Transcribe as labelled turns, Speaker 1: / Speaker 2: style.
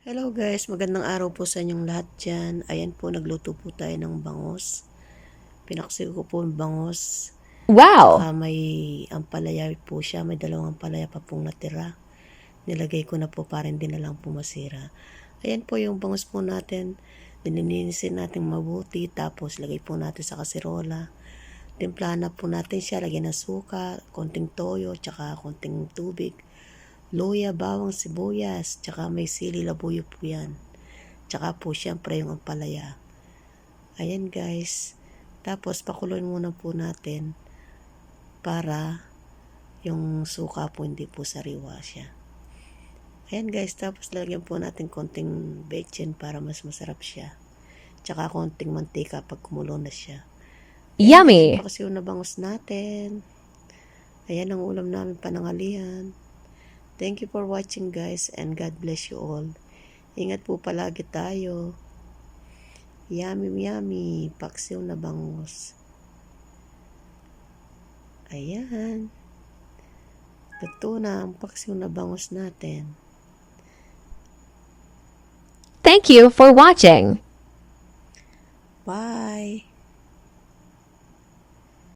Speaker 1: Hello guys, magandang araw po sa inyong lahat dyan. Ayan po, nagluto po tayo ng bangos. Pinaksiw ko po yung bangos. Tsaka
Speaker 2: Wow!
Speaker 1: may ampalaya po siya, may dalawang ampalaya pa pong natira. Nilagay ko na po para hindi na lang po masira. Ayan po yung bangos po natin. Nilinisin natin mabuti, tapos lagay po natin sa kaserola. Timplahan na po natin siya, lagyan ng suka, konting toyo, tsaka konting tubig. Luya, bawang, sibuyas, tsaka may sili, labuyo po yan. Tsaka po syempre yung ampalaya. Ayan guys. Tapos pakuloyin muna po natin para yung suka po hindi po sariwa siya. Ayan guys, tapos lagyan po natin konting bechin para mas masarap siya. Tsaka konting mantika pag kumulo na siya. Ayan guys, yung
Speaker 2: Yummy!
Speaker 1: pakasiw na bangos natin. Ayan ang ulam namin panangalian. Thank you for watching guys, and God bless you all. Ingat po palagi tayo. Yummy, yummy. Paksiw na bangos. Ayan. Luto na ang paksiw na bangos natin.
Speaker 2: Thank you for watching.